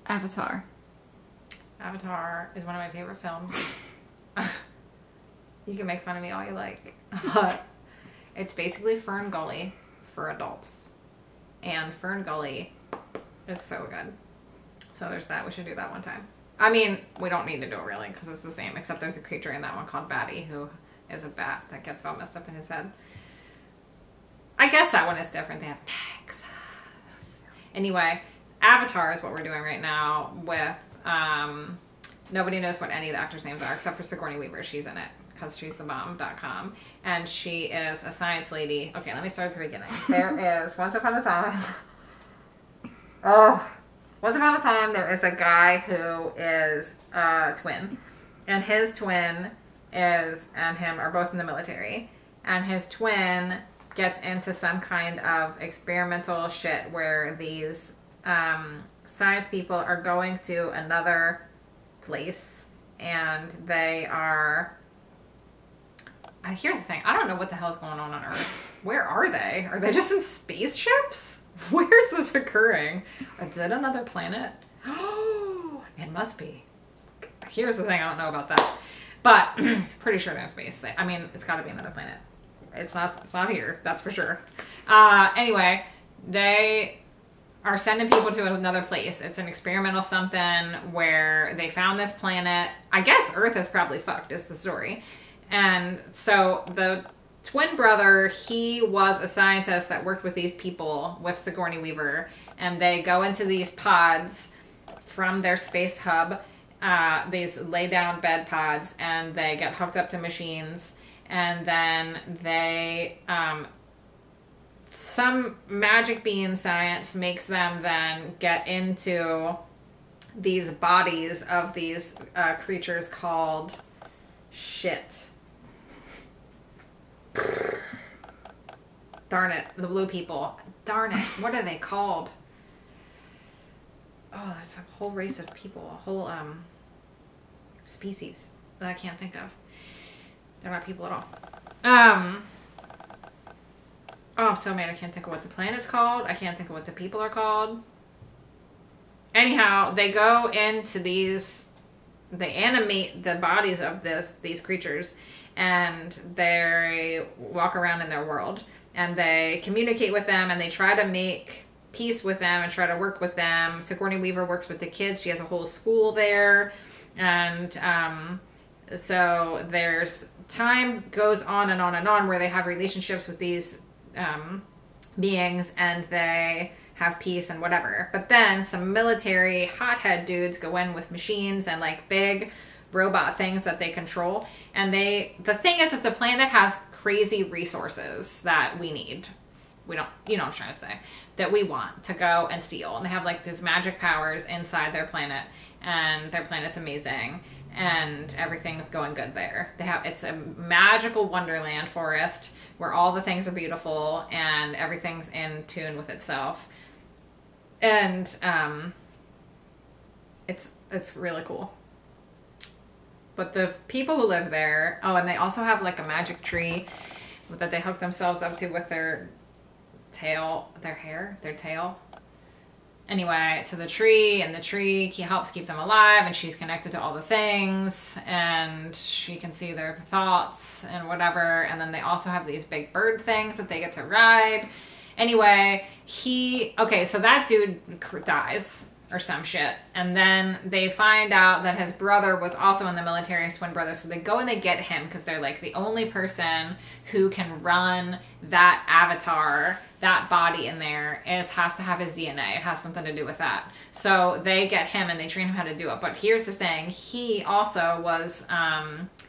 Avatar. Avatar is one of my favorite films. You can make fun of me all you like, but it's basically Fern Gully for adults. And Fern Gully is so good. So there's that. We should do that one time. I mean, we don't need to do it really because it's the same, except there's a creature in that one called Batty who is a bat that gets all messed up in his head. I guess that one is different. They have Nexus. Anyway, Avatar is what we're doing right now with, nobody knows what any of the actors' names are except for Sigourney Weaver. She's in it because she's the bomb.com. And she is a science lady. Okay, let me start at the beginning. There is, once upon a time, there is a guy who is a twin. And his twin and him are both in the military. And his twin gets into some kind of experimental shit where these science people are going to another place and they are... here's the thing. I don't know what the hell's going on Earth. Where are they? Are they just in spaceships? Where is this occurring? Is it another planet? Oh, it must be. Here's the thing. I don't know about that. But pretty sure they're in space. I mean, it's got to be another planet. It's not here. That's for sure. Anyway, they are sending people to another place. It's an experimental something where they found this planet. I guess Earth is probably fucked is the story. And so the twin brother, he was a scientist that worked with these people, with Sigourney Weaver, and they go into these pods from their space hub, these lay-down bed pods, and they get hooked up to machines, and then they, some magic being science makes them then get into these bodies of these creatures called shit. Darn it, the blue people. Darn it, what are they called? Oh, there's a whole race of people, a whole species that I can't think of. They're not people at all. Oh, I'm so mad I can't think of what the planet's called. I can't think of what the people are called. Anyhow, they go into these, they animate the bodies of these creatures, and they walk around in their world, and they communicate with them, and they try to make peace with them and try to work with them. Sigourney Weaver works with the kids. She has a whole school there, and so there's time goes on and on and on where they have relationships with these beings, and they have peace and whatever. But then some military hothead dudes go in with machines and like big robot things that they control. And the thing is that the planet has crazy resources that we need. We don't, you know what I'm trying to say, that we want to go and steal. And they have like these magic powers inside their planet, and their planet's amazing, and everything's going good there. It's a magical wonderland forest where all the things are beautiful and everything's in tune with itself. And it's really cool. But the people who live there, oh, and they also have like a magic tree that they hook themselves up to with their tail, their tail. Anyway, to the tree, and the tree helps keep them alive, and she's connected to all the things, and she can see their thoughts and whatever. And then they also have these big bird things that they get to ride. Anyway, okay, so that dude dies or some shit. And then they find out that his brother was also in the military, his twin brother. So they go and they get him because they're like the only person who can run that avatar, that body in there has to have his DNA. It has something to do with that. So they get him and they train him how to do it. But here's the thing. He also was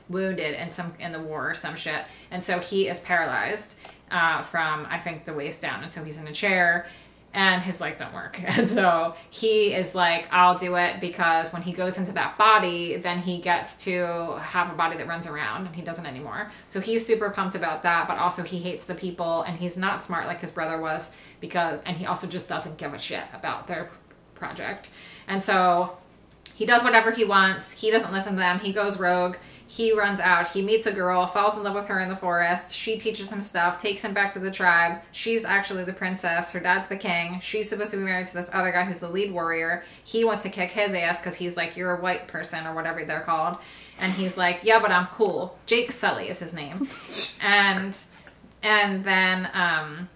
wounded in the war or some shit. And so he is paralyzed from, I think, the waist down. And so he's in a chair and his legs don't work. And so he is like, I'll do it, because when he goes into that body, then he gets to have a body that runs around, and he doesn't anymore. So he's super pumped about that, but also he hates the people, and he's not smart like his brother was, and he also just doesn't give a shit about their project. And so he does whatever he wants. He doesn't listen to them. He goes rogue. He runs out. He meets a girl, falls in love with her in the forest. She teaches him stuff, takes him back to the tribe. She's actually the princess. Her dad's the king. She's supposed to be married to this other guy who's the lead warrior. He wants to kick his ass because he's like, you're a white person or whatever they're called. And he's like, yeah, but I'm cool. Jake Sully is his name. And then,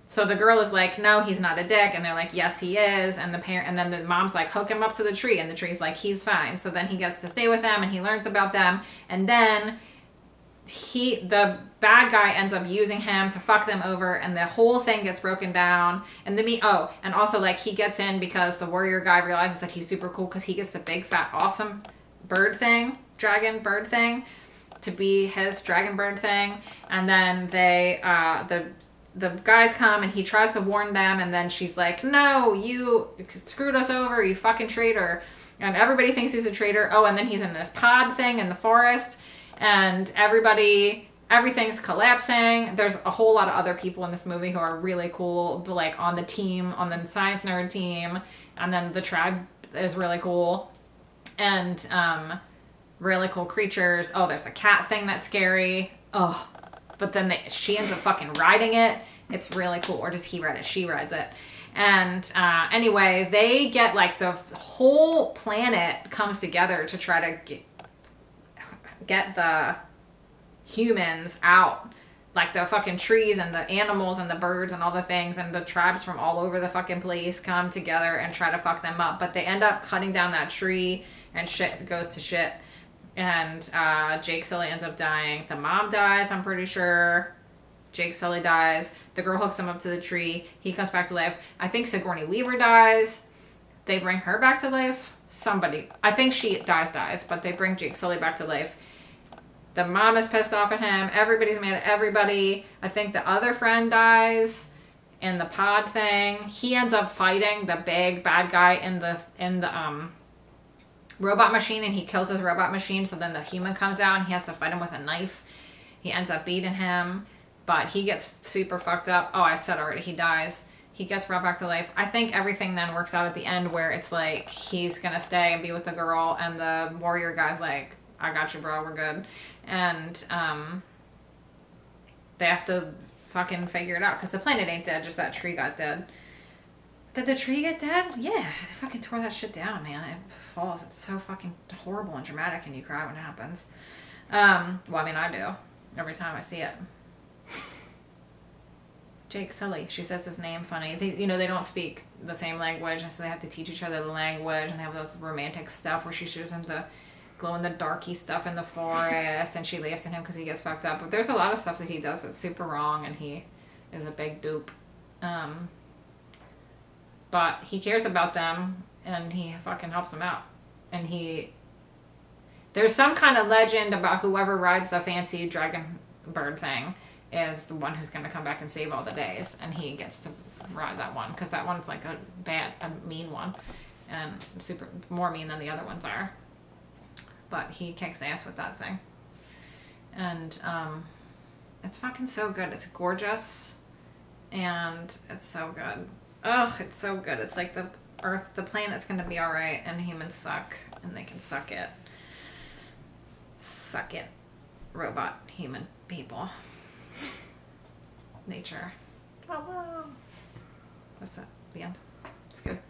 so the girl is like, no, he's not a dick. And they're like, yes, he is. And then the mom's like, hook him up to the tree. And the tree's like, he's fine. So then he gets to stay with them and he learns about them. And then the bad guy ends up using him to fuck them over. And the whole thing gets broken down. And and also like he gets in because the warrior guy realizes that he's super cool because he gets the big fat awesome bird thing, dragon bird thing, to be his dragon bird thing. And then the guys come and he tries to warn them, and then she's like, no, you screwed us over, you fucking traitor. And everybody thinks he's a traitor. Oh, and then he's in this pod thing in the forest, and everything's collapsing. There's a whole lot of other people in this movie who are really cool, but like on the team, on the science nerd team, and then the tribe is really cool. And really cool creatures. Oh, there's a cat thing that's scary. Oh, but then she ends up fucking riding it. It's really cool. Or does he ride it? She rides it. And anyway, they get like the whole planet comes together to try to get the humans out. Like the fucking trees and the animals and the birds and all the things, and the tribes from all over the fucking place come together and try to fuck them up. But they end up cutting down that tree and shit goes to shit. And Jake Sully ends up dying. The mom dies, I'm pretty sure. Jake Sully dies. The girl hooks him up to the tree. He comes back to life. I think Sigourney Weaver dies. They bring her back to life. Somebody. I think she dies, but they bring Jake Sully back to life. The mom is pissed off at him. Everybody's mad at everybody. I think the other friend dies in the pod thing. He ends up fighting the big bad guy in the robot machine, and he kills his robot machine. So then the human comes out and he has to fight him with a knife. He ends up beating him, but he gets super fucked up. Oh, I said already, he dies. He gets brought back to life. I think everything then works out at the end where it's like he's gonna stay and be with the girl, and the warrior guy's like, I got you, bro, we're good. And they have to fucking figure it out because the planet ain't dead, just that tree got dead. Did the tree get dead? Yeah, they fucking tore that shit down, man. It falls. It's so fucking horrible and dramatic, and you cry when it happens. Well, I mean, I do. Every time I see it. Jake Sully. She says his name funny. They don't speak the same language, and so they have to teach each other the language, and they have those romantic stuff where she shows him the glow-in-the-darky stuff in the forest, and she laughs at him because he gets fucked up. But there's a lot of stuff that he does that's super wrong, and he is a big dupe. But he cares about them, and he fucking helps them out. And there's some kind of legend about whoever rides the fancy dragon bird thing is the one who's going to come back and save all the days. And he gets to ride that one, because that one's like a mean one. And super more mean than the other ones are. But he kicks ass with that thing. And it's fucking so good. It's gorgeous. And it's so good. Ugh, it's so good. It's like the planet's gonna be alright, and humans suck, and they can suck it. Suck it. Robot, human, people. Nature. That's it. The end. It's good.